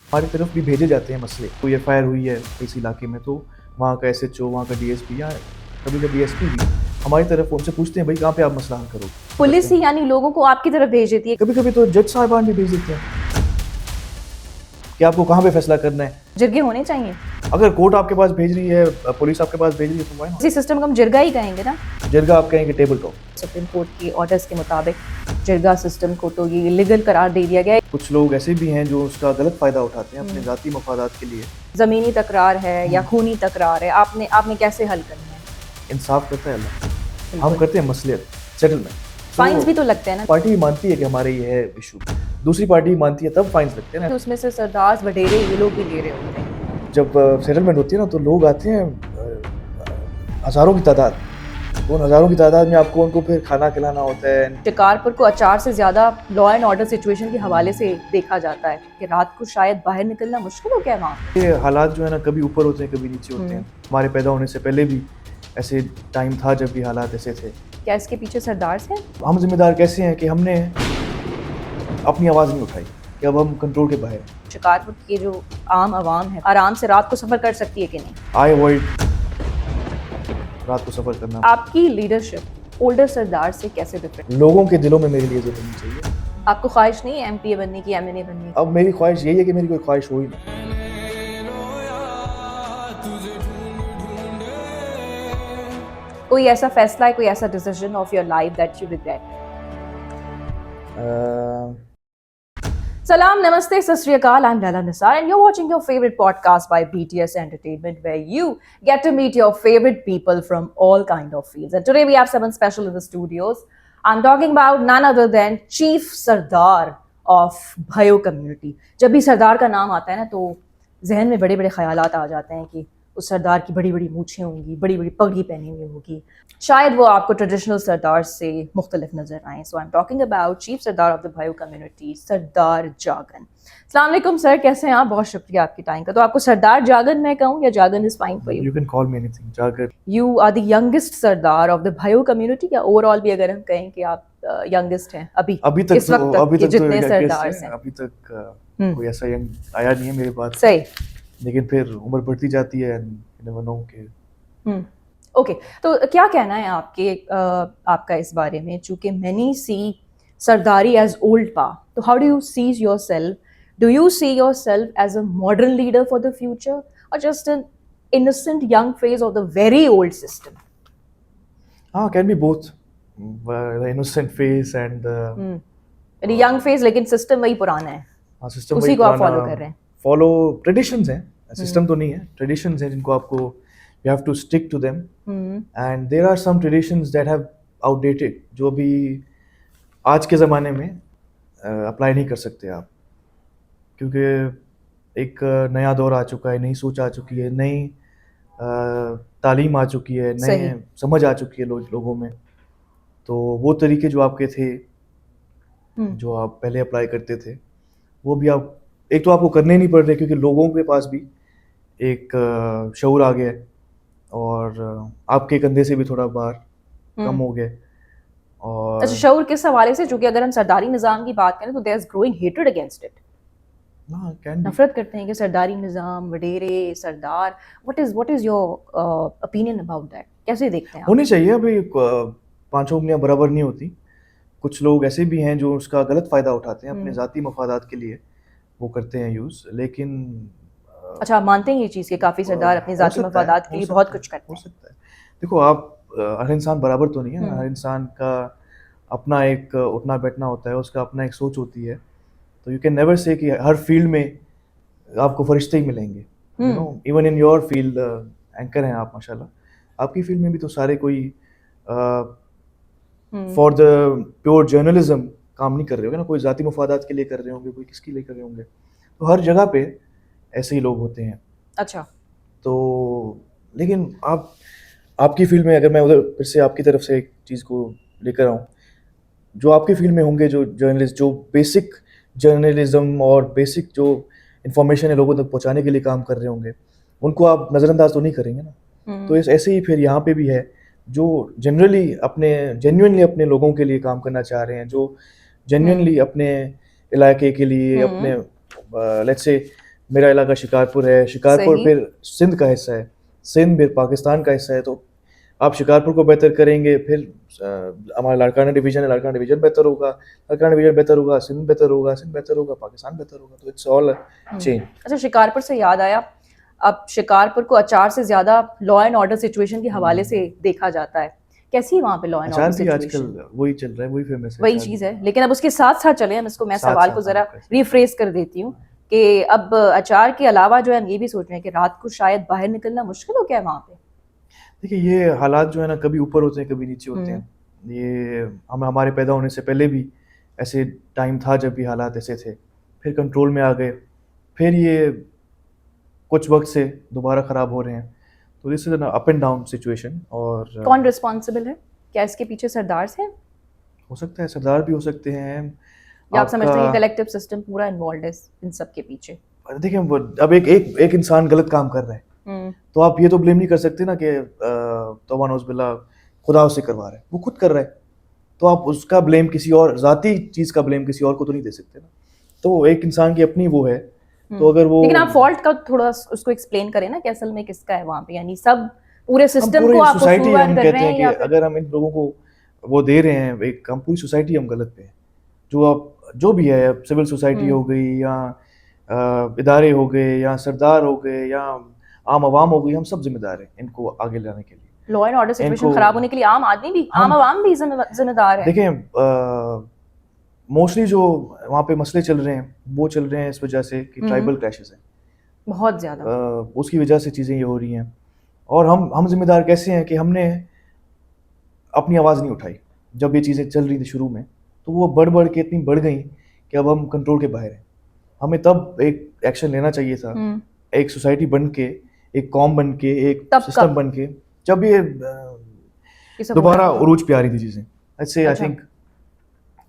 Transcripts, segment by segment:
हमारी तरफ भी भेजे जाते हैं मसले। कोई एफआईआर हुई है इस इलाके में, तो वहाँ का एसएचओ, वहाँ का डीएसपी या कभी कभी एसपी भी हमारी तरफ उनसे पूछते हैं भाई कहाँ पे आप मसला हल करोगे। पुलिस ही यानी लोगों को आपकी तरफ भेज देती है। कभी कभी तो जज साहिबान भी भेज देते हैं कि आपको कहाँ पे फैसला करना है। जिरगे होने चाहिए। अगर कोर्ट आपके पास भेज रही है, पुलिस आपके पास भेज रही है, तो why not? इसी सिस्टम को हम जिरगा ही कहेंगे ना। जिरगा आप कहेंगे टेबल टॉक। सुप्रीम कोर्ट की ऑर्डर्स के मुताबिक जिरगा सिस्टम को तो ये इलीगल करार दे दिया गया है। कुछ लोग ऐसे भी हैं जो उसका गलत फायदा उठाते हैं अपने जाती मफादात के लिए। जमीनी तकरार है या खूनी तकरार है, आपने कैसे हल करना है? इंसाफ करता है अल्लाह, हम करते हैं मसले सेटलमेंट। फाइन्स भी तो लगते हैं ना। पार्टी मानती है कि हमारे ये है इशू, दूसरी पार्टी मानती है तब फाइन्स लगते हैं ना। उसमें से सरदार वडेरे ये लोग भी ले रहे होते हैं। जब सेटलमेंट होती है ना तो लोग आते हैं हज़ारों की तादाद, तो उन हज़ारों की तादाद में आपको उनको फिर खाना खिलाना होता है। शिकारपुर को अचार से ज्यादा लॉ एंड ऑर्डर सिचुएशन के हवाले से देखा जाता है कि रात को शायद बाहर निकलना मुश्किल हो गया है वहाँ। ये हालात जो है ना कभी ऊपर होते हैं कभी नीचे होते हैं। हमारे पैदा होने से पहले भी ऐसे टाइम था जब भी हालात ऐसे थे। क्या इसके पीछे सरदार हैं? हम जिम्मेदार कैसे हैं कि हमने अपनी आवाज़ नहीं उठाई कि अब हम कंट्रोल के बाहर हैं। शिकारपुर की जो आम आवाम है आराम से रात को सफर कर सकती है कि नहीं? आई अवॉइड रात को सफ़र करना। आपकी लीडरशिप ओल्डर सरदार से कैसे डिफरेंट? लोगों के दिलों में मेरे लिए इज्जत होनी चाहिए। आपको ख्वाहिश नहीं है एमपीए बनने की, एमएनए बनने की? अब मेरी ख्वाहिश यही है कि मेरी कोई ख्वाहिश हो ही ना। कोई ऐसा फैसला है, कोई ऐसा decision of your life that you regret? Salam, Namaste, Sat Sri Akal. I'm Laila Nisar, and you're watching your favorite podcast by BTS Entertainment, where you get to meet your favorite people from all kind of fields. And today we have someone special in the studios. I'm talking about none other than Chief Sardar of Bhayo community. जब भी सरदार का नाम आता है ना तो जहन में बड़े बड़े ख्यालात आ जाते हैं कि उस सरदार की बड़ी बड़ी मूछें होंगी, बड़ी बड़ी पगड़ी पहनी हुई होगी, शायद वो आपको ट्रेडिशनल सरदार से मुख्तलिफ नजर आए। So I am talking about chief sardar of the Bhayo community, Sardar Jagan. अस्सलाम वालेकुम सर, कैसे हैं आप? बहुत शुक्रिया आपकी टाइम का। तो आपको सरदार जागन मैं कहूँ या Jagan is fine for you? You can call me anything, Jagar. You are the youngest sardar of the Bhayo community, या ओवरऑल भी अगर हम कहें कि आप यंगेस्ट हैं अभी तक इस वक्त तक के जितने सरदार हैं? अभी तक कोई ऐसा यंग आया नहीं है मेरे पास। सही। लेकिन फिर उम्र बढ़ती जाती है, never know कि ओके, तो क्या कहना है आपका इस बारे में? चूंकि many see sardari as old पा, तो how do you see yourself? Do you see yourself as a modern leader for the future और just an innocent young phase of the very old system? can be both, the innocent face and यानी young phase लेकिन system वही पुराना है, system उसी को आप follow कर रहे हैं। फॉलो ट्रेडिशंस हैं, सिस्टम तो नहीं है, ट्रेडिशंस हैं जिनको आपको you have to stick to them, and there are some traditions that have outdated, जो अभी आज के ज़माने में अप्लाई नहीं कर सकते आप, क्योंकि एक नया दौर आ चुका है, नई सोच आ चुकी है, नई तालीम आ चुकी है, नई समझ आ चुकी है लोगों में। तो वो तरीके जो आपके थे, जो आप पहले अप्लाई करते थे, वो भी आप एक तो आपको करने नहीं पड़ रहे क्योंकि लोगों के पास भी एक शऊर आ गया है और आपके कंधे से भी थोड़ा बार कम हो गया। और अच्छा, शऊर किस हवाले से? चूंकि अगर हम सरदारी निज़ाम की बात करें तो there is growing hatred against it. नफरत करते हैं कि सरदारी निज़ाम, वडेरे, सरदार। What is your opinion about that? कैसे देखते हैं आप? होनी चाहिए, अभी पांचों उंगलियां बराबर नहीं होती। कुछ लोग ऐसे भी हैं जो उसका गलत फायदा उठाते हैं अपने जाती मफादात के लिए, वो करते हैं यूज। लेकिन अच्छा, आप मानते हैं ये चीज़ कि काफ़ी सरदार अपनी जाती मफादात के लिए बहुत कुछ करते हैं? हो सकता है। देखो, आप हर इंसान बराबर तो नहीं है, हर इंसान का अपना एक उठना बैठना होता है, उसका अपना एक सोच होती है। तो यू कैन नेवर से कि हर फील्ड में आपको फरिश्ते ही मिलेंगे। You know, even in your field, anchor हैं आप माशाल्लाह, आपकी फील्ड में भी तो सारे कोई फॉर द प्योर जर्नलिज्म काम नहीं कर रहे होंगे ना, कोई जाती मफादात के लिए कर रहे होंगे, कोई किसके लिए कर रहे होंगे। तो हर जगह पे ऐसे ही लोग होते हैं। अच्छा, तो लेकिन आपकी फील्ड में, अगर मैं उधर फिर से आपकी तरफ से एक चीज़ को लेकर आऊँ, जो आपकी फील्ड में होंगे, जो जर्नलिस्ट, जो बेसिक जर्नलिज्म और बेसिक जो इन्फॉर्मेशन है लोगों तक पहुँचाने के लिए काम कर रहे होंगे, उनको आप नज़रअंदाज तो नहीं करेंगे ना। तो ऐसे ही फिर यहाँ पे भी है, जो जेन्युइनली अपने लोगों के लिए काम करना चाह रहे हैं, जो जेन्युइनली अपने इलाके के लिए, अपने लेट्स से मेरा इलाका शिकारपुर है, शिकारपुर सही। फिर सिंध का हिस्सा है, सिंध फिर पाकिस्तान का हिस्सा है, तो आप शिकारपुर को बेहतर करेंगे, फिर हमारा लाड़काना डिवीजन है, लाड़काना डिवीजन बेहतर होगा, लाड़काना डिवीजन बेहतर होगा, सिंध बेहतर होगा, सिंध बेहतर होगा, पाकिस्तान बेहतर होगा, तो इट्स ऑल चेन। अच्छा, शिकारपुर से याद आया, अब शिकारपुर को अचार से ज्यादा लॉ एंड ऑर्डर सिचुएशन के हवाले से देखा जाता है। कैसी है वहाँ पे लॉ एंड अचार ऑर्डर भी आजकल सिचुएशन? वही चल रहा है, वही फेमस है, वही अचार चीज भी। है, लेकिन अब उसके साथ साथ चले हम इसको, मैं साथ सवाल को साथ जरा हाँ, कैसे? रिफ्रेस कर देती हूँ कि अब अचार के अलावा जो है हम ये भी सोच रहे हैं कि रात को शायद बाहर निकलना मुश्किल हो गया है वहाँ पे। देखिए ये हालात जो है ना, कभी ऊपर होते हैं, कभी नीचे होते हैं। ये हमारे पैदा होने से पहले भी ऐसे टाइम था जब भी हालात ऐसे थे, फिर कंट्रोल में आ गए, फिर ये कुछ वक्त से दोबारा ख़राब हो रहे हैं, तो this is an up and down situation. और कौन रिस्पॉन्सिबल है? क्या इसके पीछे सरदार हैं, हो सकता है सरदार भी हो सकते हैं, या आप समझते हैं कि आपका कलेक्टिव सिस्टम पूरा इन्वॉल्व है इन सब के पीछे? देखिए अब एक इंसान गलत काम कर रहा है, तो आप ये तो ब्लेम नहीं कर सकते ना कि तौबा नौज़ बिल्लाह खुदा उससे करवा रहा है, वो खुद कर रहा है, तो आप उसका ब्लेम किसी और ज़ाती चीज़ का ब्लेम किसी और को तो नहीं दे सकते ना। तो एक इंसान की अपनी वो है, तो अगर वो लेकिन आप फॉल्ट का थोड़ा उसको एक्सप्लेन करें ना कि असल में किसका है वहाँ पे, यानी सब पूरे हम सिस्टम पूरी को आप सोसाइटी कसूरवार हम कर कहते रहे हैं हैं कि या फिर अगर हम इन लोगों को वो दे रहे हैं, एक हम पूरी सोसाइटी हम गलत पे हैं। जो आप जो भी है, सिविल सोसाइटी हो गई या इदारे हो गए या सरदार हो गए या आम आवाम हो गई, हम सब जिम्मेदार हैं इनको आगे लाने के लिए। लॉ एंड ऑर्डर सिचुएशन इनको खराब होने के लिए आम आदमी भी, आम हम आवाम भी जिम्मेदार है। देखें, मोस्टली जो वहाँ पे मसले चल रहे हैं वो चल रहे हैं इस वजह से कि ट्राइबल क्लैशेस हैं, बहुत ज्यादा। उसकी वजह से चीज़ें ये हो रही हैं। और हम जिम्मेदार कैसे हैं कि हमने अपनी आवाज़ नहीं उठाई जब ये चीज़ें चल रही थी शुरू में, तो वो बढ़ के इतनी बढ़ गई कि अब हम कंट्रोल के बाहर हैं। हमें तब एक एक्शन लेना चाहिए था, एक सोसाइटी बन के, एक कॉम बन के, एक तब सिस्टम कब? बन के, जब ये ये सब दोबारा हो रहा है। उरूज पे आ रही थी चीज़ें। ऐसे आई अच्छा। थिंक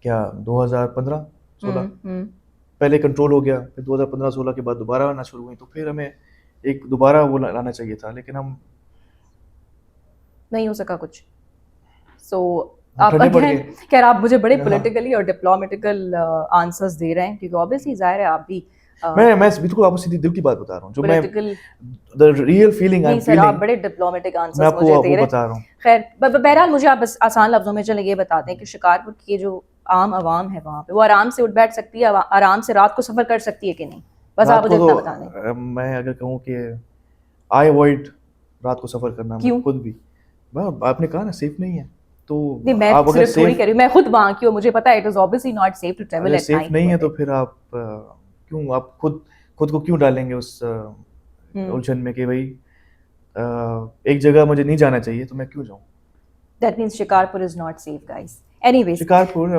क्या 2015-16 हम्म। पहले कंट्रोल हो गया, फिर 2015-16 के बाद दोबारा आना शुरू हुई, तो फिर हमें एक दोबारा वो लाना चाहिए था, लेकिन हम नहीं हो सका कुछ। सो आप ठंडे पड़ अगेन, गए। खैर आप मुझे बड़े हाँ। पॉलिटिकली और डिप्लोमेटिकल आंसर्स दे रहे हैं, क्योंकि ऑब्वियसली जाहिर है आप भी मैं बिल्कुल आपको सीधी दिल की बात बता रहा हूँ, जो मैं पॉलिटिकल। द रियल फीलिंग आई नहीं एम सर, आप फीलिंग, बड़े डिप्लोमेटिक मैं आंसर्स आपको मुझे वो दे रहे हैं। बता रहा हूँ। खैर बहरहाल मुझे आप बस आसान लफ्जों में चले ये बता दें कि शिकारपुर की ये जो आम आवाम है वहाँ पे, वो आराम से उठ बैठ सकती है, आराम से रात को सफर कर सकती है कि नहीं? बस आप रात मुझे को इतना बता दें। तो मैं अगर कहूँ कि आई अवॉइड रात को सफ़र करना, क्यों? मैं खुद भी, आपने कहा ना सेफ नहीं है, तो नहीं, मैं आप अगर सिर्फ थोड़ी सेफ कह रही हूँ, मैं खुद वहाँ की हूँ, मुझे पता है it is obviously not safe to travel अगर एट सेफ नाइट। नहीं है तो फिर आप क्यों आप खुद को क्यों डालेंगे उस उलझन में कि भाई एक जगह मुझे नहीं जाना चाहिए तो मैं क्यों जाऊँ। That means Shikarpur is not safe guys. Anyways, Shikarpur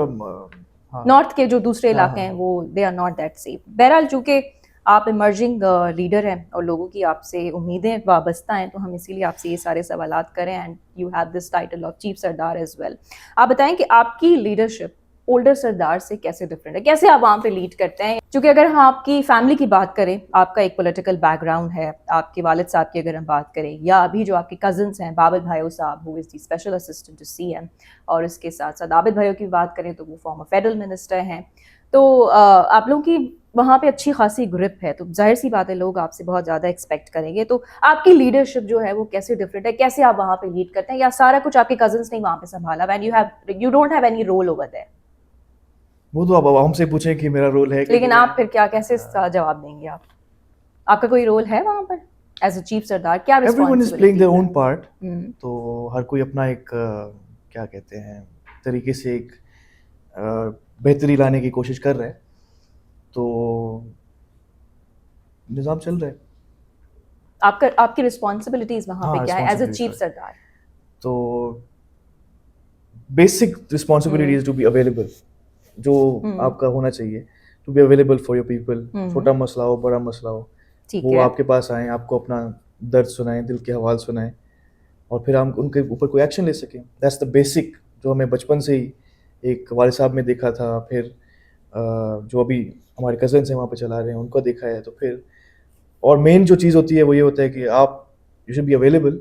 हाँ नॉर्थ के जो दूसरे हाँ इलाके हैं वो they are not that safe. बहरहाल चूंकि आप इमर्जिंग लीडर हैं और लोगों की आपसे उम्मीदें वाबस्ता हैं, तो हम इसीलिए आपसे ये सारे सवालात करें, and you have this title of chief sardar as well. आप बताएं कि आपकी लीडरशिप ओल्डर सरदार से कैसे डिफरेंट है, कैसे आप वहाँ पे लीड करते हैं? क्योंकि अगर हम आपकी फैमिली की बात करें, आपका एक पॉलिटिकल बैकग्राउंड है, आपके वालिद साहब की अगर हम बात करें, या अभी जो आपके कजन्स हैं बाबिल भाइयों साहब who is the special assistant to CM, और इसके साथ साथ आबिद भाइयों की बात करें तो वो फॉर्मर फेडरल मिनिस्टर हैं, तो आप लोगों की वहाँ पे अच्छी खासी ग्रिप है, तो जाहिर सी बात है लोग आपसे बहुत ज़्यादा एक्सपेक्ट करेंगे। तो आपकी लीडरशिप जो है वो कैसे डिफरेंट है, कैसे आप वहाँ पे लीड करते हैं, या सारा कुछ आपके कजन्स ने वहाँ पे संभाला when you don't have any role over there? वो तो आप हमसे पूछें कि मेरा रोल है कि लेकिन नहीं आप फिर क्या कैसे इसका जवाब देंगे? आप, आपका कोई रोल है वहाँ पर एज अ चीफ सरदार? क्या everyone is playing their own responsibility? Part, तो हर कोई अपना एक क्या कहते हैं तरीके से एक बेहतरी लाने की कोशिश कर रहा है, तो निज़ाम चल रहा है। आपकी रिस्पॉन्सिबिलिटीज वहाँ हाँ पे क्या है as a chief responsibilities, sardar? तो basic responsibility is to be available, जो आपका होना चाहिए, to be available for your people. छोटा मसला हो बड़ा मसला हो, ठीक वो है। आपके पास आए, आपको अपना दर्द सुनाएं, दिल के हवाल सुनाएं, और फिर हम उनके ऊपर कोई एक्शन ले सकें। दैट्स द बेसिक जो हमें बचपन से ही एक वालिद साहब में देखा था, फिर जो अभी हमारे कज़न्स हैं वहाँ पे चला रहे हैं उनको देखा है, तो फिर और मेन जो चीज़ होती है वो ये होता है कि आप यू शुड बी अवेलेबल,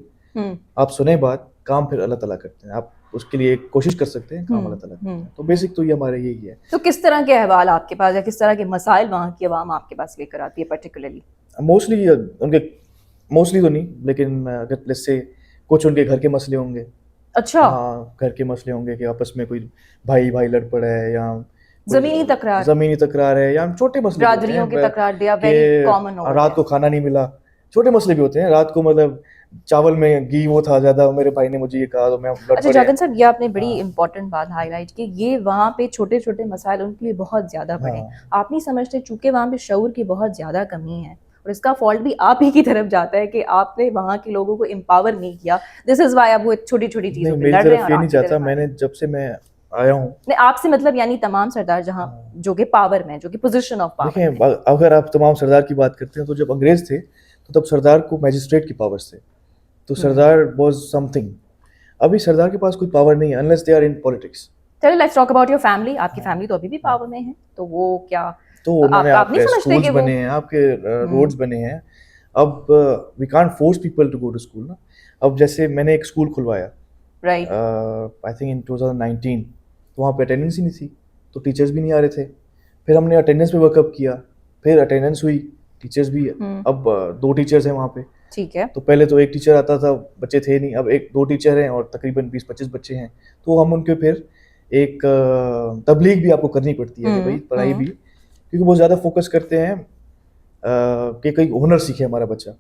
आप सुने बात, काम फिर अल्लाह ताला करते हैं। आप उसके लिए कोशिश कर सकते हैं, काम अल्लाह ताला करते हैं। तो बेसिक तो ये हमारे यही है। तो किस तरह के अहवाल आपके पास या किस तरह के मसाइल वहाँ की आवाम आपके पास लेकर आती है पर्टिकुलरली? मोस्टली तो नहीं, लेकिन अगर लेट्स से कुछ उनके घर के मसले होंगे। अच्छा, हाँ, घर के मसले होंगे कि आपस में कोई भाई भाई लड़ पड़ा है, या जमीनी तकरार है, या छोटे मसले भी होते बिरादरियों हैं की तकरार, दे आर वेरी कॉमन कि रात को खाना नहीं मिला। छोटे मसले भी होते हैं, रात को मतलब चावल में घी वो था ज्यादा, मेरे भाई ने मुझे ये कहा तो मैं लड़ अच्छा पड़े। जागन साहब, ये आपने बड़ी हाँ। इंपॉर्टेंट बात हाईलाइट की, ये वहाँ पे छोटे छोटे मसाइल उनके लिए बहुत ज्यादा बड़े हैं। हाँ। आप नहीं समझते चूंकि वहाँ पे शऊर की बहुत ज्यादा कमी है, और इसका फॉल्ट भी आप ही की तरफ जाता है कि आपने वहाँ के लोगों को एम्पावर नहीं किया। दिस इज वाई अब वो छोटी छोटी चीजों नहीं, पे मेरी लड़ रहे हैं तरफ और ये नहीं आपकी चाहता। तरफ आ रहे मैंने हैं। जब से मैं आया हूँ, नहीं, आपसे मतलब यानी तमाम सरदार जहाँ जो कि पावर में, जो कि पोजीशन ऑफ पावर में। देखें, अगर आप तमाम सरदार की बात करते हैं तो जब अंग्रेज थे तो तब सरदार को मैजिस्ट्रेट की पावर्स थे, तो सरदार वाज समथिंग। अभी सरदार के पास कोई पावर नहीं है unless they are in politics. चलिए let's talk about your family. आपकी फैमिली तो अभी भी पावर में है, तो वो क्या तो उन्होंने आप नहीं आपके समझते स्कूल्स कि वो बने हैं, आपके रोड्स बने हैं। अब we can't force people to go to school ना। अब जैसे मैंने एक स्कूल खुलवाया राइट आई थिंक इन 2019, तो वहाँ पे अटेंडेंस ही नहीं थी, तो टीचर्स भी नहीं आ रहे थे। फिर हमने अटेंडेंस पे वर्कअप किया, फिर अटेंडेंस हुई, टीचर्स भी अब 2 टीचर्स हैं वहाँ पे। ठीक है। तो पहले तो एक टीचर आता था, बच्चे थे नहीं, अब 1-2 टीचर हैं और तकरीबन 20-25 बच्चे हैं। तो हम उनके फिर एक तबलीग भी आपको करनी पड़ती है कि भाई पढ़ाई भी, क्योंकि बहुत ज़्यादा फोकस करते हैं कि कोई हुनर सीखे हमारा बच्चा।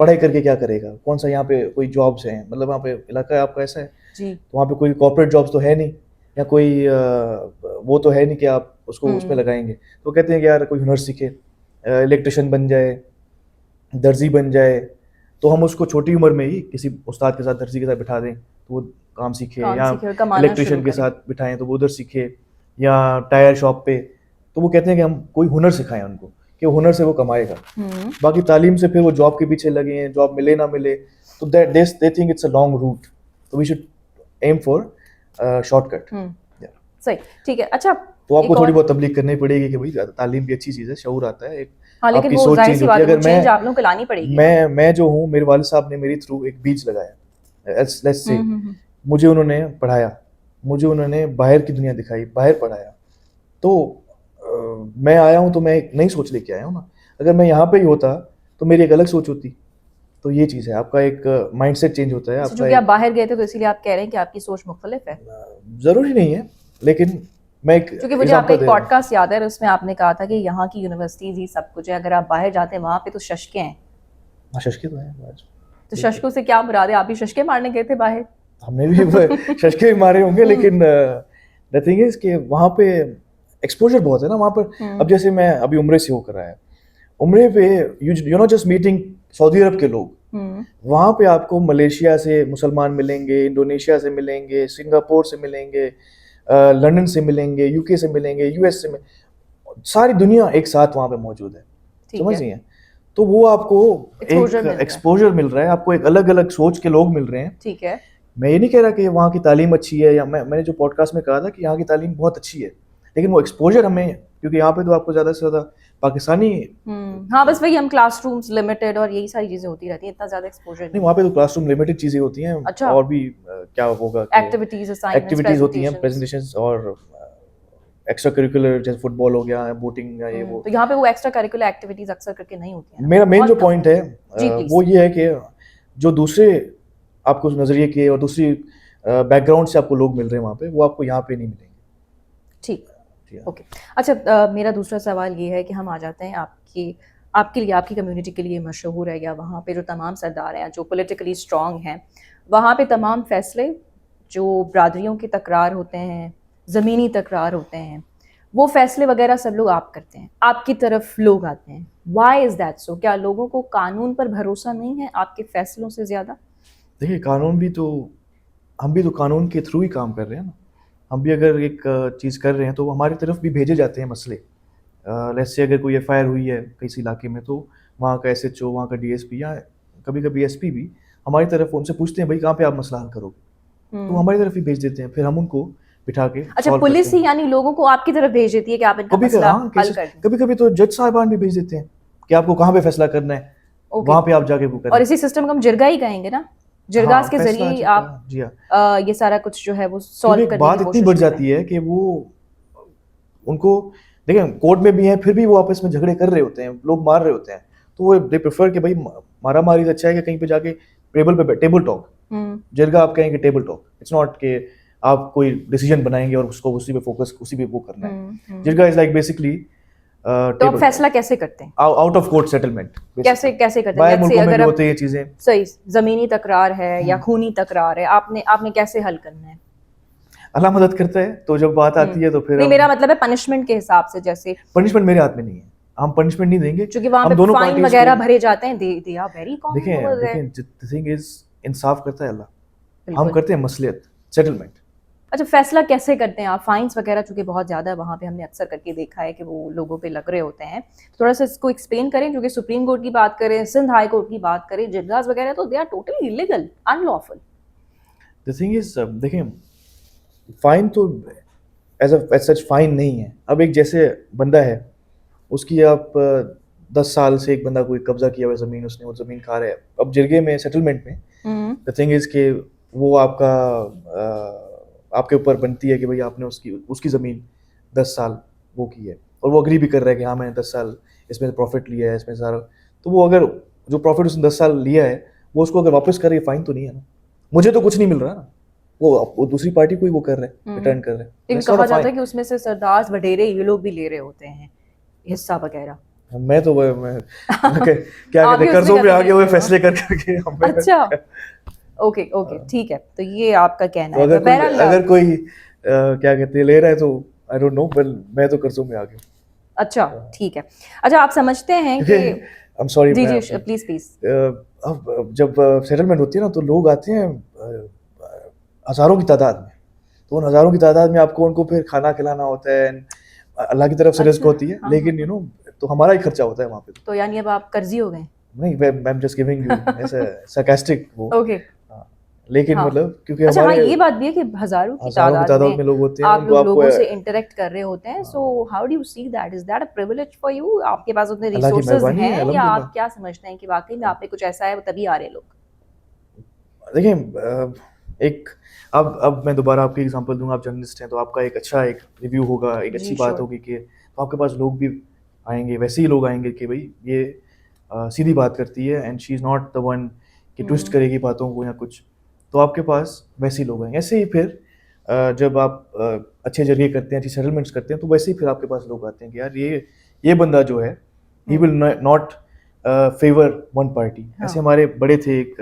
पढ़ाई करके क्या करेगा, कौन सा यहाँ पे कोई जॉब्स हैं, मतलब वहाँ पे इलाका आपका ऐसा है जी। तो वहाँ पे कोई कॉर्पोरेट जॉब्स तो है नहीं, या कोई वो तो है नहीं कि आप उसको उसमें लगाएंगे। तो कहते हैं कि यार कोई हुनर सीखे, इलेक्ट्रिशियन बन जाए, दर्जी बन जाए, तो हम उसको छोटी उम्र में ही किसी उस्ताद के साथ, दर्जी के साथ बिठा दें तो वो काम सीखे, या इलेक्ट्रिशियन के साथ बिठाएं तो वो उधर सीखे, या टायर शॉप पे। तो वो कहते हैं कि हम कोई हुनर सिखाएं उनको कि हुनर से वो कमाएगा। बाकी तालीम से फिर वो जॉब के पीछे लगे हैं, जॉब मिले ना मिले, तो they think it's a long route, तो we should aim for shortcut. सही, ठीक है। अच्छा, तो आपको थोड़ी बहुत तबलीग करनी पड़ेगी कि भाई तालीम भी अच्छी चीज़ है, शऊर आता है, एक लेकिन आपकी वो सोच जाहिर सी चेंज बात होती है। है, वो चेंज आप लोगों को लानी पड़ेगी। मैं जो हूँ, मेरे वालिद साहब ने मेरी थ्रू एक बीज लगाया, लेट्स से मुझे उन्होंने पढ़ाया, मुझे उन्होंने बाहर की दुनिया दिखाई, बाहर पढ़ाया, तो मैं आया हूँ तो मैं एक नई सोच लेके आया हूँ ना। अगर मैं यहाँ पे ही होता तो मेरी एक अलग सोच होती। तो ये चीज़ है, आपका एक माइंडसेट चेंज होता है आपका। क्योंकि आप बाहर गए थे तो इसीलिए आप कह रहे हैं कि आपकी सोच मुख्तलिफ है। ज़रूरी नहीं है, लेकिन मैं एक क्योंकि मुझे आपका एक पॉडकास्ट याद है, उसमें आपने कहा था कि यहाँ की यूनिवर्सिटीज ही सब कुछ है, अगर आप बाहर जाते हैं वहाँ पे तो शशके हैं। हाँ, शशके तो हैं। तो शशकों से क्या मुराद है? आप भी शशके मारने गए थे बाहर? हमने भी शशके भी मारे होंगे, लेकिन द थिंग इज कि वहाँ पे एक्सपोजर बहुत है ना वहाँ पर। अब जैसे मैं अभी उम्रे से होकर आया, उम्रे पे you know just meeting Saudi Arab के लोग, वहाँ पे आपको मलेशिया से मुसलमान मिलेंगे, इंडोनेशिया से मिलेंगे, सिंगापुर से मिलेंगे, लंदन से मिलेंगे, यूके से मिलेंगे, यूएस से सारी दुनिया एक साथ वहाँ पे मौजूद है, समझ रही हैं? तो वो आपको एक एक्सपोजर मिल रहा है, आपको एक अलग अलग सोच के लोग मिल रहे हैं। ठीक है। मैं ये नहीं कह रहा कि वहाँ की तालीम अच्छी है, या मैंने जो पॉडकास्ट में कहा था कि यहाँ की तालीम बहुत अच्छी है, लेकिन वो एक्सपोजर हमें, क्योंकि यहाँ पे तो आपको ज़्यादा से ज़्यादा पाकिस्तानी हाँ, बस वही हम क्लासरूम्स लिमिटेड और यही सारी चीजें होती रहती हैं, इतना ज़्यादा एक्सपोजर नहीं। वहाँ पे तो क्लासरूम लिमिटेड चीज़ें होती हैं। अच्छा। और भी क्या होगा, एक्टिविटीज होती हैं, प्रेजेंटेशंस और एक्स्ट्रा करिकुलर, जैसे फुटबॉल हो गया, बोटिंग या ये वो। तो यहाँ पे वो एक्स्ट्रा करिकुलर एक्टिविटीज अक्सर करके नहीं होती हैं। मेरा मेन जो पॉइंट है वो ये है कि जो दूसरे आपको नजरिए के और दूसरी बैकग्राउंड से आपको लोग मिल रहे हैं वहाँ पे, वो आपको यहाँ पे नहीं मिलेंगे। ठीक, ओके। अच्छा, मेरा दूसरा सवाल ये है कि हम आ जाते हैं आपके लिए, आपकी कम्युनिटी के लिए मशहूर है, या वहाँ पे जो तमाम सरदार हैं जो पॉलिटिकली स्ट्रॉन्ग हैं, वहाँ पे तमाम फैसले जो बरादरियों के तकरार होते हैं, ज़मीनी तकरार होते हैं, वो फैसले वगैरह सब लोग आप करते हैं, आपकी तरफ लोग आते हैं। Why is that so? क्या लोगों को कानून पर भरोसा नहीं है आपके फैसलों से ज़्यादा? देखिए, कानून भी तो, हम भी तो कानून के थ्रू ही काम कर रहे हैं ना। हम भी अगर एक चीज़ कर रहे हैं तो हमारी तरफ भी भेजे जाते हैं मसले। लेट्स से अगर कोई एफआईआर हुई है किसी इलाके में, तो वहाँ का एसएचओ, वहाँ का डीएसपी, या कभी कभी एसपी भी हमारी तरफ, उनसे पूछते हैं भाई कहाँ पे आप मसला हल करोगे, तो हमारी तरफ ही भेज देते हैं, फिर हम उनको बिठा के। अच्छा, पुलिस ही यानी लोगों को आपकी तरफ भेज देती है कि आप इनका मसला हल कर दें? कभी कभी तो जज साहिबान भी भेज देते हैं कि आपको कहाँ पे फैसला करना है, वहाँ पे आप जाके वो करें। और इसी सिस्टम को हम जिरगा ही कहेंगे ना? जिरगास के फैसला आ जरिए चुका आप है, जी हाँ। ये सारा कुछ जो है वो क्योंकि सॉल्व एक करने बात की इतनी कोशिश बढ़ कर रहे जाती है कि वो उनको, देखिए कोर्ट में भी हैं फिर भी वो आपस में झगड़े कर रहे होते हैं, लोग मार रहे होते हैं, तो वो दे प्रेफर कि भाई मारा मारी से अच्छा है कि कहीं पे जाके टेबल टॉक, हैं। जिरगा आप कहेंगे टेबल टॉक, इट्स नॉट कि आप कोई डिसीजन बनाएंगे और उसको उसी पे फोकस, उसी पे वो करना है। जिरगा इज लाइक बेसिकली तो आप टेबल फैसला कैसे करते हैं? आउट ऑफ कोर्ट सेटलमेंट, कैसे कैसे करते हैं? बाहर Let's say मुल्कों में अगर भी आप होते हैं ये चीजें। सही जमीनी तकरार है या खूनी तकरार है, आपने आपने कैसे हल करना है? अल्लाह मदद करता है, तो जब बात आती है तो फिर नहीं, मेरा मतलब है पनिशमेंट के हिसाब से, जैसे पनिशमेंट मेरे हाथ में नहीं है, हम पनिशमेंट नहीं देंगे, क्योंकि वहां हम पे दोनों फाइन पार्टीज वगैरह को भरे जाते हैं, दे आर वेरी कॉमन देखें ओवर देयर। देखें द थिंग इज, इंसाफ करता है अल्लाह, हम बिल्कुल। करते हैं मसलियत, सेटलमेंट। अच्छा, फैसला कैसे करते हैं आप? फाइन्स वगैरह चूंकि बहुत ज्यादा है वहां पे, हमने अक्सर करके देखा है कि वो लोगों पे लग रहे होते हैं, थोड़ा सा इसको एक्सप्लेन करें। क्योंकि सुप्रीम कोर्ट की बात करें, सिंध हाई कोर्ट की बात करें, जिरगास वगैरह तो they are totally illegal, unlawful. The thing is देखें, फाइन तो एज सच फाइन नहीं है। अब एक जैसे बंदा है, उसकी आप 10 साल से एक बंदा कोई कब्जा किया हुआ ज़मीन, उसने वो ज़मीन खा रहा है, अब जिरगे में सेटलमेंट में द थिंग इज कि वो आपका आपके ऊपर बनती है कि भाई आपने उसकी उसकी ज़मीन 10 साल वो की है, और वो अग्री भी कर रहा है कि हाँ मैंने 10 साल इसमें प्रॉफिट लिया है, इसमें सारा, तो वो अगर जो प्रॉफिट उसने 10 साल लिया है वो उसको अगर वापस करे, फाइन तो नहीं है ना, मुझे तो कुछ नहीं मिल रहा ना, वो दूसरी पार्टी को ही वो कर रहे हैं, रिटर्न कर रहे हैं। लेकिन It's not कहा a जाता है fine। कि उसमें से सरदार वडेरे ये लोग भी ले रहे होते हैं हिस्सा वगैरह। मैं तो मैं क्या आप कहते भी हैं, उसमें कर्जों में कैसे आगे हुए कहते हो? फैसले कर करके हमें अच्छा, ओके ओके, ठीक है, तो ये आपका कहना तो है। अगर कोई बहरहाल क्या कहते हैं ले रहा है तो आई डोंट नो, बट मैं तो कर्जों में आ गया, अच्छा, ठीक है। अच्छा, आप समझते हैं कि क्योंकि आई एम सॉरी, जी मैं जी प्लीज प्लीज। अब जब सेटलमेंट होती है ना तो लोग आते हैं हजारों की तादाद में, तो उन हजारों की तादाद में आपको उनको फिर खाना खिलाना होता है, अल्लाह की तरफ से रिस्क अच्छा, होती है, हाँ, लेकिन यू नो तो हमारा ही खर्चा होता है वहाँ पे। तो यानी अब आप कर्जी हो गए? नहीं, मैं I am just giving you ऐसा sarcastic वो, ओके, हाँ, लेकिन हाँ। मतलब क्योंकि अच्छा, हाँ, हमारे ये बात भी है कि हजारों की हजारों की तादाद तादाद में में लोग होते हैं, आप उनको लोग आपको लोगों से इंटरेक्ट कर रहे होते हैं। So how do you see that? Is that a privilege for you? आपके पास उतने अल्लाह की रिसोर्सेज मेहरबानी है, हैं, या अल्हम्दुलिल्लाह। आप क्या समझते हैं कि वाकई में आप पे कुछ ऐसा है तभी आ रहे हैं लोग? देखिए एक अब मैं दोबारा आपकी एग्जांपल दूंगा, आप जर्नलिस्ट हैं तो आपका एक अच्छा एक रिव्यू होगा, एक जी, अच्छी बात sure। होगी कि तो आपके पास लोग भी आएंगे, वैसे ही लोग आएंगे कि भाई ये सीधी बात करती है and she is not the one कि ट्विस्ट करेगी बातों को या कुछ, तो आपके पास वैसे ही लोग आएंगे। ऐसे ही फिर जब आप अच्छे जरिए करते हैं, अच्छी सेटलमेंट्स करते हैं, तो वैसे ही फिर आपके पास लोग आते हैं कि यार ये बंदा जो है he will not favour one party. हाँ। ऐसे हमारे बड़े थे एक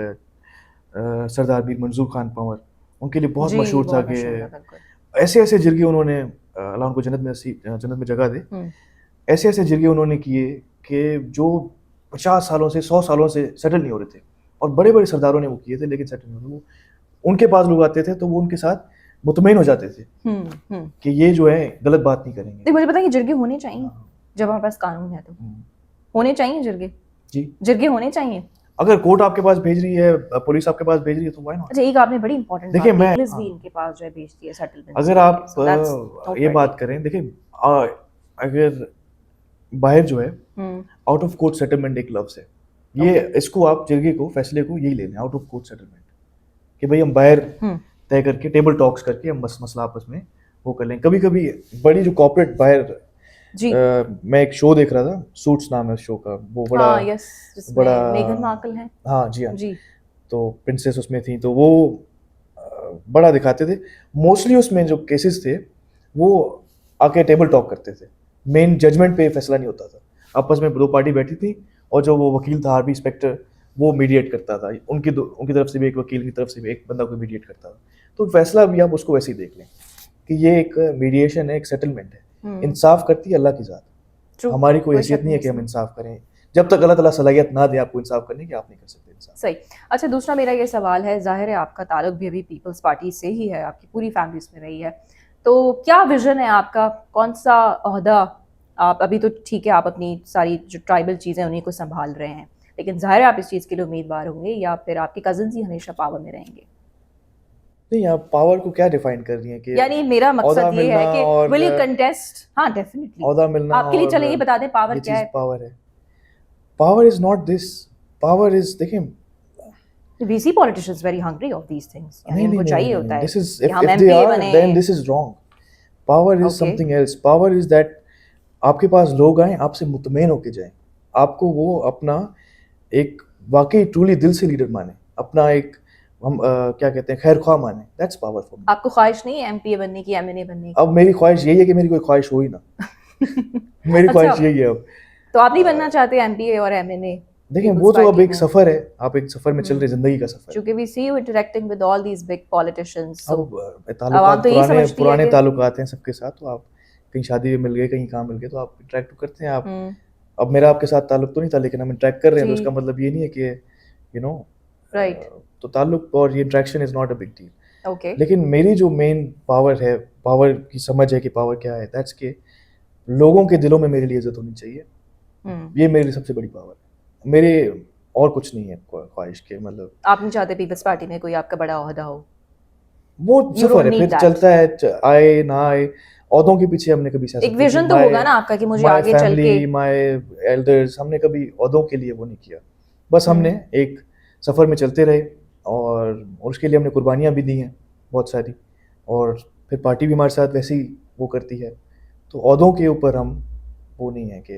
सरदार वीर मंजूर खान पंवर, उनके लिए बहुत जी, मशहूर था बहुत कि मशहूर है, बिल्कुल। ऐसे ऐसे जिरगे उन्होंने अल्लाह उनको जन्नत में जगह दे, ऐसे ऐसे जिरगे उन्होंने किए कि जो 50 सालों से 100 सालों से सेटल नहीं हो रहे थे, और बड़े बड़े सरदारों ने वो किए थे लेकिन सेटल नहीं हो रहे। वो उनके पास लोग आते थे तो वो उनके साथ मुतमईन हो जाते थे कि ये जो है गलत बात नहीं करेंगे। तो मुझे पता है कि जिरगे होने चाहिए हाँ। जब हमारे पास कानून है, तो होने चाहिए जिरगे। जी, जिरगे होने चाहिए। अगर कोर्ट आपके पास भेज रही है, पुलिस आपके पास भेज रही है, तो व्हाई नॉट। अच्छा, एक आपने बड़ी इंपॉर्टेंट देखिए, बात मैं पुलिस भी इनके पास जो है भेजती है सेटलमेंट। अगर आप ये बात करें, देखिए अगर बाहर जो है आउट ऑफ कोर्ट सेटलमेंट एक लफ्ज है, ये इसको आप जिरगे को फैसले को यही ले लें, आउट ऑफ कोर्ट सेटलमेंट, कि भाई हम बाहर तय करके टेबल टॉक्स करके हम मसला आपस में वो कर लें। कभी कभी बड़ी जो कॉर्पोरेट बाहर जी, मैं एक शो देख रहा था, सूट्स नाम है उस शो का, वो बड़ा हाँ, यस, जिसमें बड़ा मेघन मार्कल है। हाँ जी, हाँ जी, तो प्रिंसेस उसमें थी, तो वो बड़ा दिखाते थे। मोस्टली उसमें जो केसेस थे वो आके टेबल टॉक करते थे, मेन जजमेंट पे फैसला नहीं होता था। आपस में दो पार्टी बैठी थी और जो वो वकील था, आरबी इंस्पेक्टर, वो मीडिएट करता था, उनकी तरफ से भी एक वकील की तरफ से भी एक बंदा कोई मीडिएट करता था। तो फैसला भी आप उसको वैसे ही देख लें कि ये एक मीडिएशन है, एक सेटलमेंट है, इंसाफ करती है अल्लाह की ज़ात। True, हमारी कोई कोई हैसियत शक नहीं है नहीं कि हम इसमें। इंसाफ करें, जब तक अल्लाह ताला सलाहियत ना दे आपको इंसाफ करने की, आप नहीं कर सकते इंसाफ। सही। अच्छा, दूसरा मेरा ये सवाल है, जाहिर है आपका ताल्लुक भी अभी पीपल्स पार्टी से ही है, आपकी पूरी फैमिली इसमें रही है, तो क्या विजन है आपका? कौन सा ओहदा आप अभी, तो ठीक है आप अपनी सारी जो ट्राइबल चीज़ें उन्हीं को संभाल रहे हैं, लेकिन जाहिर है आप इस चीज़ के लिए उम्मीदवार होंगे, या फिर आपके कजन्स ही हमेशा पावर में रहेंगे? नहीं, आप पावर को क्या डिफाइन कर रही हैं कि यानी मेरा औहदा मकसद ये है मिलना कि और विल यू कंटेस्ट? हाँ, डेफिनेटली। औहदा मिलना आपके लिए और चले ये बता दें पावर ये क्या चीज़ है? पावर है। Power is not this, power is, देखिए We see politicians very hungry of these things. यानी उनको चाहिए होता है This is कि हम if they MPA are, बने. then this is wrong. Power is Okay. something else. Power is that आपके पास लोग आए, आपसे मुतमईन होके जाएं, आपको वो अपना एक वाकई ट्रूली दिल से लीडर माने, अपना एक हम क्या कहते हैं खैर ख्वाह माने. That's power for me. आपको ख्वाहिश नहीं है MPA बनने की, MNA बनने की? अब मेरी ख्वाहिश यही है कि मेरी कोई ख्वाहिश हो ही ना. मेरी अच्छा. ख्वाहिश यही है अब. तो आप नहीं बनना चाहते MPA और MNA? देखिए People's वो तो अब Party एक में? सफर है, आप एक सफर में चल रहे, जिंदगी का सफर. क्योंकि we see you interacting with all these big politicians. So अब आवाम ताल्लुकात तो यही पुराने समझती है पुराने कि- ताल्लुकात हैं सबके साथ, तो आप कहीं शादी में मिल गए, कहीं कहाँ मिल गए, तो आप इंटरेक्ट करते हैं आप. हम्म, अब मेरा आपके साथ ताल्लुक तो नहीं था, लेकिन हम इंटरेक्ट कर रहे हैं, तो जी. उसका मतलब ये नहीं है कि यू नो Right. तो ताल्लुक और ये interaction is not a big deal. Okay. लेकिन मेरी जो मेन पावर है, पावर की समझ है कि पावर क्या है, दैट्स के लोगों के दिलों में मेरे लिए इज्जत होनी चाहिए. हम्म. ये मेरी सबसे बड़ी पावर है. मेरे और कुछ नहीं है ख्वाहिश के, मतलब आप नहीं चाहते पीपल्स पार्टी में कोई आपका बड़ा ओहदा हो? वो You सफर don't है, need फिर that. चलता है, आए ना आए, औहदों के पीछे हमने कभी सियासत एक विजन तो होगा ना आपका कि मुझे आगे चल के माय एल्डर्स, हमने कभी औहदों के लिए वो नहीं किया. बस हम्म. हमने एक सफर में चलते रहे, और उसके लिए हमने कुर्बानियां भी दी हैं बहुत सारी, और फिर पार्टी भी हमारे साथ वैसे ही वो करती है. तो औहदों के ऊपर हम वो नहीं है कि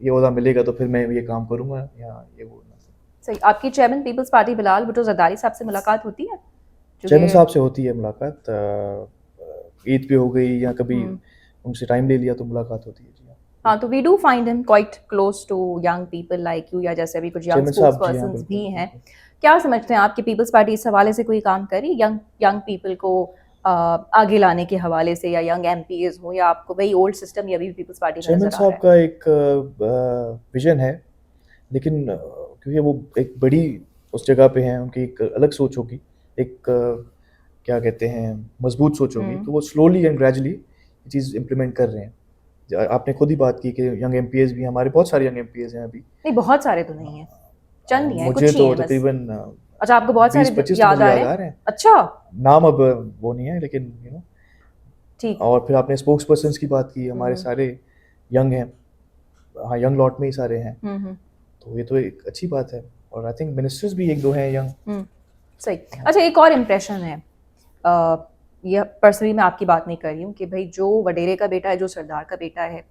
ये औहदा मिलेगा तो फिर मैं ये काम करूंगा या ये वो. सही. आपकी chairman peoples party Bilal Bhutto Zardari साहब से मुलाकात होती है? चेयरमैन साहब से होती है मुलाकात, ईद पे हो गई या कभी हम्म. उनसे टाइम ले लिया तो मुलाकात होती है. जी हाँ. हाँ, तो we do find him quite close to young people like you, या जैसे अभी कुछ यंग चेयरमैन साहब स्पोक्स जी हाँ, पर्संस बिल्कुल, भी हैं. बिल्कुल. क्या समझते हैं आपकी पीपल्स पार्टी इस हवाले से कोई काम करी यंग पीपल को आगे लाने के हवाले से, या यंग MPAs हो, या आपको वही ओल्ड सिस्टम या अभी भी पीपल्स पार्टी में चेयरमैन नजर आ साहब रहा है? का एक विजन है, लेकिन क्योंकि वो एक बड़ी उस जगह पे हैं, उनकी एक अलग सोच होगी, एक क्या कहते हैं मजबूत सोच होगी, तो वो स्लोली एंड ग्रेजुअली ये चीज़ इम्प्लीमेंट कर रहे हैं. आपने खुद ही बात की कि यंग MPAs भी, हमारे बहुत सारे यंग MPAs हैं अभी. नहीं, बहुत सारे तो नहीं है, चंद ही है, मुझे कुछ ही तो है बस. तकरीबन अच्छा, आपको बहुत 20-25 सारे याद आ रहे हैं? हैं. अच्छा, नाम अब वो नहीं है, लेकिन ठीक. और फिर आपने स्पोक्स पर्सन्स की बात की, हमारे हम्म. सारे यंग हैं. हाँ, यंग लॉट में ही सारे हैं, हम्म. तो ये तो एक अच्छी बात है. और आई थिंक मिनिस्टर्स भी एक दो हैं यंग. सही. अच्छा, एक और इम्प्रेशन है, ये पर्सनली मैं आपकी बात नहीं कर रही हूँ, कि भाई जो वडेरे का बेटा है, जो सरदार का बेटा है,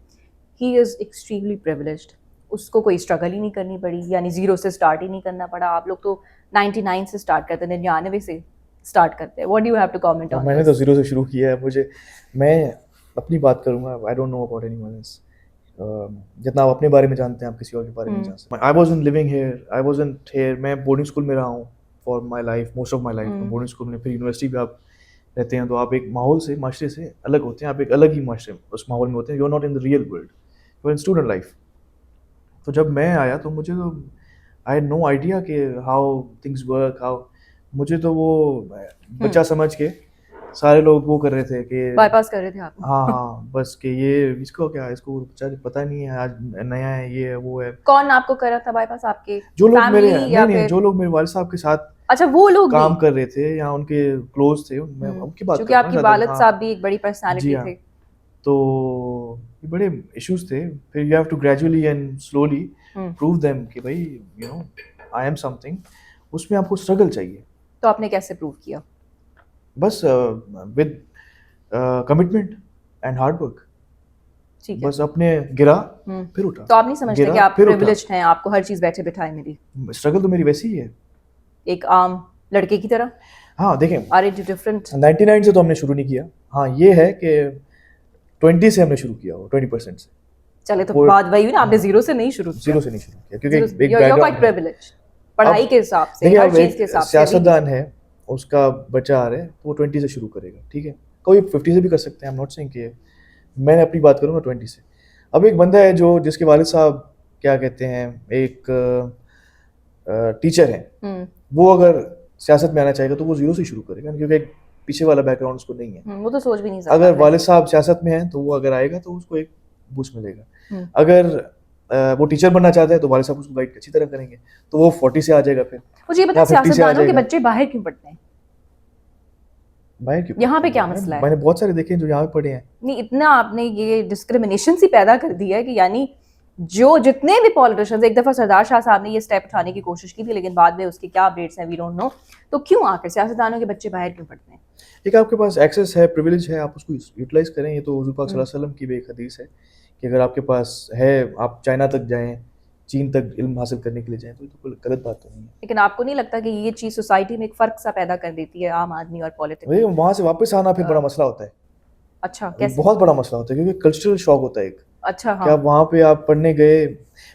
ही इज़ एक्सट्रीमली प्रिविलेज्ड. उसको कोई स्ट्रगल ही नहीं करनी पड़ी, यानी जीरो से स्टार्ट ही नहीं करना पड़ा. आप लोग तो 99 से स्टार्ट करते हैं, 99 से स्टार्ट करते हैं. What do you have to comment on? मैंने तो जीरो से शुरू किया है. मैं अपनी बात करूंगा. I don't know about anyone else. जितना आप अपने बारे में जानते हैं, आप किसी और के बारे में जान सकते हैं. I wasn't living here, I wasn't here. मैं बोर्डिंग स्कूल में रहा हूँ for my life, most of my life. Boarding school में, फिर यूनिवर्सिटी भी आप रहते हैं, तो आप एक माहौल से, माशरे से अलग होते हैं. आप एक अलग ही माशरे, उस माहौल में होते हैं. You are not in the real world, you are in student life. तो जब मैं आया तो मुझे तो आई हैड नो आइडिया कि हाउ थिंग्स वर्क, हाउ. मुझे तो वो बच्चा समझ के सारे लोग वो कर रहे थे कि बाईपास कर रहे थे आप? हाँ, बस कि ये इसको क्या है, इसको पता नहीं है, आज नया है, ये है, वो है. कौन आपको कर रहा था बाईपास? आपके जो लोग family मेरे या नहीं, फिर- जो लोग मेरे वालिद साहब के साथ अच्छा, वो लोग काम भी? कर रहे थे या उनके क्लोज थे, मैं उनकी बात क्योंकि कर रहा हूँ आपकी ज़्यादा. वालिद हाँ, साहब भी एक बड़ी पर्सनालिटी जी हाँ. थे. तो ये बड़े इश्यूज थे. फिर you have to gradually and slowly prove them कि भाई आई एम समथिंग. उसमें आपको स्ट्रगल चाहिए. तो आपने कैसे प्रूव किया? बस with commitment and hard work. ठीक है. बस अपने गिरा फिर उठा. तो आप नहीं समझते गिरा, कि आप फिर उठा. प्रिविलेज्ड हैं, आपको हर चीज बैठे बिठाए मिली, स्ट्रगल तो मेरी वैसी ही है. एक आम लड़के की तरह? हाँ देखें, आर इट डिफरेंट? 99 से तो हमने शुरू नहीं किया. हाँ, ये है कि 20 से हमने शुरू किया, 20% से. चले, तो वो- बात वही हुई ना, आपने जीरो से नहीं शुरू किया. जीरो से नहीं शुरू किया, क्योंकि एक You're quite बैकग्राउंड है. privileged. पढ़ाई अब के हिसाब से, देखिए, हर अब चीज के एक हिसाब से. सियासतदान है, उसका बच्चा आ रहा है, तो वो 20 से शुरू करेगा. ठीक है, कोई 50 से भी कर सकते हैं. आई एम नॉट सेइंग कि मैंने अपनी बात करूँगा 20 से. अब एक बंदा है जो जिसके वालिद साहब क्या कहते हैं, एक टीचर हैं, वो अगर सियासत में आना चाहेगा तो वो जीरो से शुरू करेगा, क्योंकि एक पीछे वाला बैकग्राउंड उसको नहीं है. वो तो सोच भी नहीं सकता. अगर वालिद साहब सियासत में हैं तो वो अगर आएगा तो उसको एक बूस्ट मिलेगा. अगर वो टीचर बनना चाहता है तो वालिद साहब उसको गाइड अच्छी तरह करेंगे, तो वो 40 से आ जाएगा. फिर मुझे ये या बताओ, 50 से आ सियासतदानों के जाएगा. बच्चे बाहर क्यों पढ़ते हैं? भाई क्यों? यहाँ पे क्या मसला है? मैंने बहुत सारे देखे हैं जो यहाँ पे पढ़े हैं. नहीं, इतना आपने ये डिस्क्रिमिनेशन सी पैदा कर दी है कि यानी जो जितने भी पॉलिटिशियंस, एक दफा सरदार शाह साहब ने ये स्टेप उठाने की कोशिश की थी लेकिन बाद में उसके क्या अपडेट्स हैं वी डोंट नो, तो क्यों आखिर सियासतदानों के बच्चे बाहर क्यों पढ़ते हैं? एक आपके पास एक्सेस है, प्रिविलेज है, आप उसको यूटिलाइज करें। ये तो हुजूर पाक सल्लल्लाहु अलैहि वसल्लम की भी एक हदीस है कि अगर आपके पास है, आप चाइना तक जाएं, चीन तक इल्म हासिल करने के लिए जाएं, तो ये तो कोई गलत बात तो नहीं है। लेकिन आपको नहीं लगता कि ये चीज सोसाइटी में एक फर्क सा पैदा कर देती है आम आदमी और पॉलिटिक्स? वही वहाँ से वापस आना फिर बड़ा मसला होता है, अच्छा, एक कैसे? बहुत बड़ा मसला होता है, क्योंकि कल्चरल शॉक होता है एक अच्छा, कि हाँ, आप वहाँ पे आप पढ़ने गए।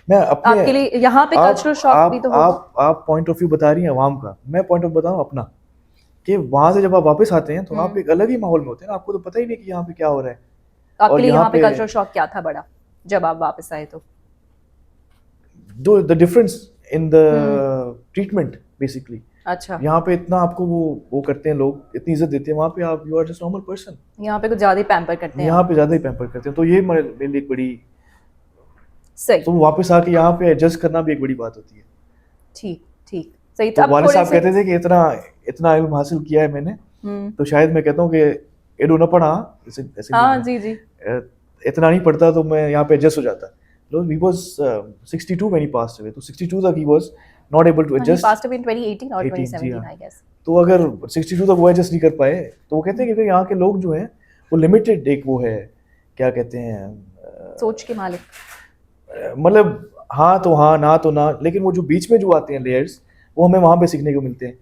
मैं अपने आपके लिए यहाँ पे आप कल्चरल शॉक भी तो होगा। आप पॉइंट ऑफ व्यू बता रही हैं अवाम का, मैं पॉइंट ऑफ बता रहा हूँ अपना, कि वहाँ से जब आप वापस आते हैं तो आप एक अलग ही माहौल में होते हैं ना, आपको तो पता ही नहीं कि यहाँ पे क्या हो रहा है। आपके और लिए यहाँ पे पे कल्चरल शॉक क्या था बड़ा जब आप वापस आए तो? जो the difference in the treatment basically, अच्छा, यहाँ पे इतना आपको वो करते हैं लोग, इतनी इज्जत देते हैं, वहाँ पे आप you are just normal person. यहाँ पे कुछ ज्यादा ही पैम्पर करते हैं यहाँ आप। पे ज्यादा ही पैम्पर करते हैं, तो ये मेरे लिए एक बड़ी, सही, तो वापस आके यहाँ पे एडजस्ट करना भी एक बड़ी बात होती है। ठीक ठीक, सही। तो अब वालिद थोड़े साहब से कहते थे कि इतना इतना इल्म हासिल किया है मैंने, तो शायद मैं कहता हूँ कि एडो न पढ़ा, ऐसे ऐसे हाँ नहीं जी जी, है। इतना नहीं पढ़ता तो मैं यहाँ पे एडजस्ट हो जाता। तो he was 62 when he passed away, तो 62 तक he was not able to he adjust। passed away in 2018 or 18 जी 2017 हाँ। I guess। तो अगर 62 तक वो एडजस्ट नहीं कर पाए, तो वो कहते हैं कि यहाँ के लोग जो हैं वो लिमिटेड, एक वो है, क्या कहते हैं, सोच के मालिक। मतलब हाँ तो हाँ, ना तो ना, लेकिन वो जो बीच में जो आते हैं लेयर्स, वो हमें वहाँ पे सीखने को मिलते हैं,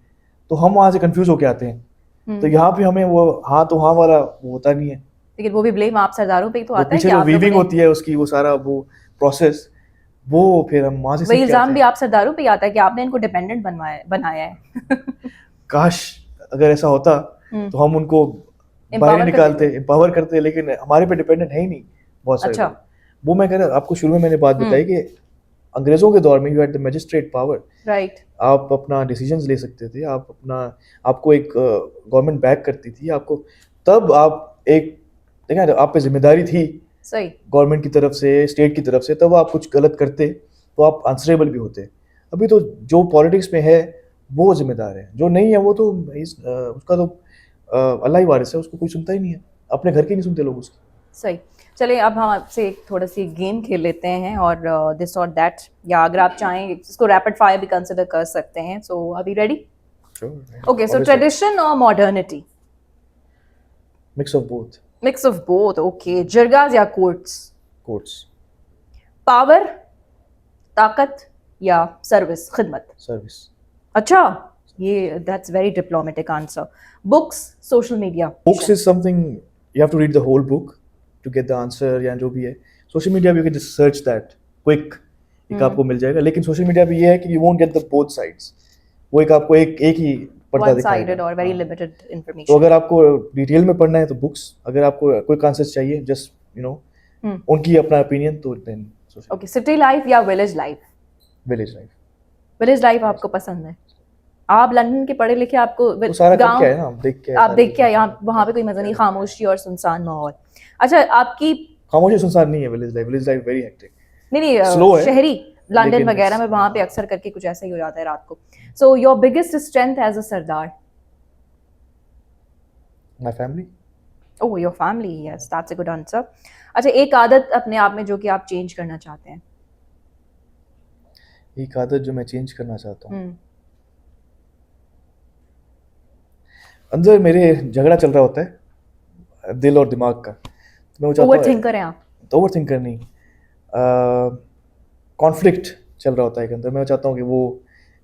तो हम वहाँ से कंफ्यूज होके आते हैं। तो यहाँ पे हमें वो हाँ तो हाँ वाला वो होता नहीं है। लेकिन वो भी ब्लेम आप सरदारों पे ही तो वो आता है पीछे कि जो आप लोगों वीविंग ने, होती है उसकी, वो सारा वो प्रोसेस, वो फिर हम वहाँ से वही सीख के इल्जाम आते भी हैं। आप सरदारों पे ही आता है कि आपने इनको डिपेंडेंट बनाया है। काश अगर ऐसा होता तो हम उनको बाहर ही निकालते, एम्पावर करते, लेकिन हमारे पे डिपेंडेंट है ही नहीं बहुत सारे अच्छा। लोग। वो मैं कह रहा आपको, शुरू में मैंने बात बताई कि अंग्रेजों के दौर में you had the magistrate power, right, आप अपना डिसीजंस ले सकते थे, आप अपना, आपको एक गवर्नमेंट बैक करती थी आपको, तब आप एक, देखा आप पे जिम्मेदारी थी सही, गवर्नमेंट की तरफ से, स्टेट की तरफ से, तब आप कुछ गलत करते तो आप आंसरेबल भी होते। अभी तो जो पॉलिटिक्स में है वो जिम्मेदार है, जो नहीं है वो तो उसका तो अल्लाह ही वारिस है, उसको कोई सुनता ही नहीं है, अपने घर के नहीं सुनते लोग उसकी। सही। चलिए अब हम आपसे एक थोड़ा सी गेम खेल लेते हैं, और दिस और दैट, या अगर आप चाहें इसको रैपिड फायर भी कंसिडर कर सकते हैं। सो अभी रेडी? ओके, सो ट्रेडिशन और modernity? Mix of both. Mix of both, okay. जरगाज या कोर्ट्स? कोर्ट्स। पावर, ताकत या सर्विस, खिदमत? सर्विस। अच्छा, ये that's very diplomatic answer. Books, social media? Books is something you have to read the whole book to get the answer, या जो भी है। Social media you can just search that quick, एक आपको मिल जाएगा, लेकिन सोशल मीडिया भी ये है कि you won't get the both sides, वो एक आपको एक ही पर्दा वन दिखाएगा। साइडेड और वेरी हाँ। लिमिटेड तो इंफॉर्मेशन। अगर आपको डिटेल में पढ़ना है तो बुक्स, अगर आपको क्विक आंसर्स चाहिए, जस्ट यू नो उनकी अपना ओपिनियन, तो देन ओके, सिटी लाइफ या village life? Village life. Village life आपको पसंद है? आप लंदन के पढ़े लिखे, आपको तो सारा गांव क्या है ना, देख के आप देख के आए, यहाँ वहाँ पे कोई मजा नहीं, खामोशी और सुनसान माहौल। अच्छा, आपकी खामोशी सुनसान नहीं है village life, village life very hectic. नहीं Slow है, शहरी लंदन लेकिन वगैरह में वहाँ पे अक्सर करके कुछ ऐसा ही हो जाता है रात को। So your biggest strength as a sardar? My family. Oh, your family, yes, that's a good answer. अच्छा, एक आदत अपने आप में जो कि आप चेंज करना चाहते हैं? एक आदत जो मैं चेंज करना चाहता हूँ, अंदर मेरे झगड़ा चल रहा होता है दिल और दिमाग का, तो मैं वो चाहता हूँ, ओवर थिंकर हैं आप? तो ओवर थिंकर नहीं, कॉन्फ्लिक्ट चल रहा होता है अंदर, मैं चाहता हूँ कि वो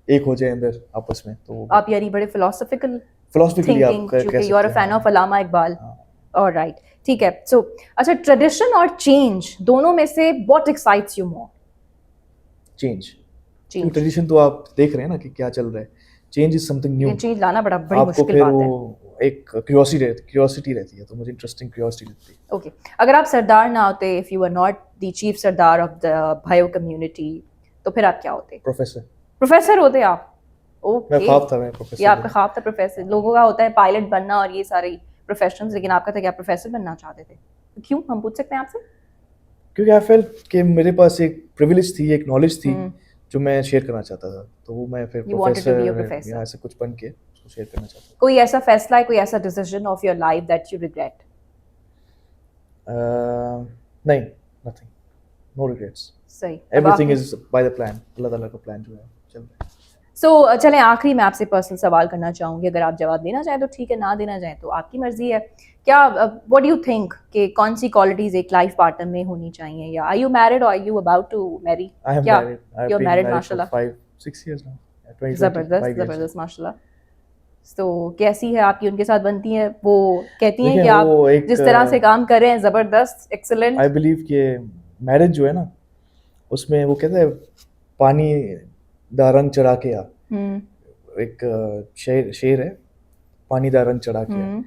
एक हो जाए अंदर आपस में। तो आप यानी बड़े फिलोसॉफिकली आप कह सकते हैं। You are a fan of Allama Iqbal. हाँ। ऑलराइट, ठीक है। सो अच्छा, ट्रेडिशन और चेंज दोनों में से what excites you more? Change. Tradition तो आप देख रहे हैं ना कि क्या चल रहा है, change is something new, change लाना बड़ी आपको मुश्किल फिर बात है। वो एक क्यूरियोसिटी रहती है, तो मुझे इंटरेस्टिंग क्यूरियोसिटी लगती है। ओके, अगर आप सरदार ना होते, if you are not the chief sardar of the Bhayo community, तो फिर आप क्या होते? प्रोफेसर होते आप? ओके, मैं ख्वाब था, मैं प्रोफेसर। ये आपका ख्वाब था प्रोफेसर? लोगों का होता है पायलट बनना और ये सारे प्रोफेशंस, लेकिन आपका था कि आप प्रोफेसर बनना चाहते थे। क्यों, हम पूछ सकते हैं आपसे? क्योंकि आई फेल्ट कि मेरे पास एक प्रिविलेज थी, एक नॉलेज थी जो मैं शेयर करना चाहता था, तो वो मैं फिर प्रोफेसर या ऐसे कुछ बन के उसको शेयर करना चाहता था। कोई ऐसा फैसला है, कोई ऐसा decision of your life that you regret? नहीं, नथिंग, नो रिग्रेट्स। सही। Everything is by the plan, अल्लाह ताला का प्लान जो है चल रहा है। सो चलें, आखिरी मैं आपसे पर्सनल सवाल करना चाहूँगी, अगर आप जवाब देना चाहें तो ठीक है, ना देना चाहें तो आपकी मर्जी है। क्या व्हाट डू यू थिंक कि कौन सी क्वालिटीज एक लाइफ पार्टनर में होनी चाहिए, या आर यू मैरिड और are you about to marry? I am क्या married. I've you are been married? married for माशाल्लाह, 5-6 years now. 20, जबरदस्त 5 years. जबरदस्त माशाल्लाह। तो कैसी है आपकी उनके साथ बनती है? वो कहती हैं देखिए, कि आप वो एक जिस तरह से काम कर रहे हैं जबरदस्त, एक्सीलेंट। आई बिलीव कि मैरिज जो है ना, उसमें वो कहते हैं पानी दा रंग चढ़ा के आ, एक शेर है, पानी दा रंग चढ़ा के आ।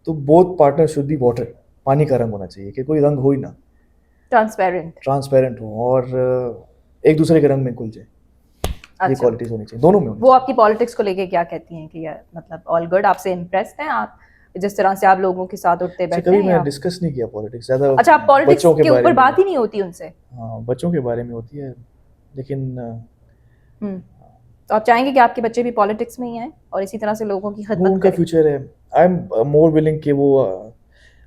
तो both partner should be water, पानी का रंग होना चाहिए कि कोई रंग हो ही ना, ट्रांसपेरेंट हो और एक दूसरे के रंग में घुल जाए। ये अच्छा, क्वालिटीज होनी चाहिए दोनों में होनी वो आपकी पॉलिटिक्स को लेके क्या कहती हैं कि यार मतलब ऑल गुड, आपसे इम्प्रेस्ड हैं आप जिस तरह से आप लोगों के साथ उठते चाहिए। बैठते कभी हैं? मैं या डिस्कस नहीं किया पॉलिटिक्स ज़्यादा। अच्छा, आप पॉलिटिक्स बच्चों के बारे ऊपर में, बात ही नहीं होती उनसे? हाँ, बच्चों के बारे में होती है, लेकिन तो आप चाहेंगे कि आपके बच्चे भी पॉलिटिक्स में ही आए और इसी तरह से लोगों की वो खिदमत उनका करें? फ्यूचर है। आई एम मोर विलिंग कि वो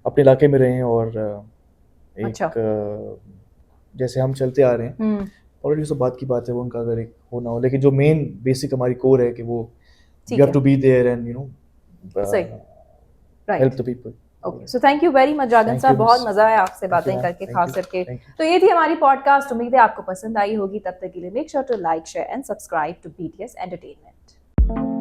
अपने इलाके में रहें और अच्छा। एक जैसे हम चलते आ रहे हैं, पॉलिटिक्स तो बात की बात है, वो उनका अगर एक हो ना हो, लेकिन जो मेन बेसिक हमारी कोर है कि वो ठीक यू हैव है, टू बी देयर एंड सही, help right. The people. Okay, so thank you very much जागन थैंक साहब, यू बहुत मिस, मजा आया आपसे थैंक यू बातें मैम, करके, थैंक खास यू, करके। Thank you. तो ये थी हमारी पॉडकास्ट, उम्मीद है आपको पसंद आई होगी। तब तक के लिए make sure to like, share and subscribe to BTS entertainment.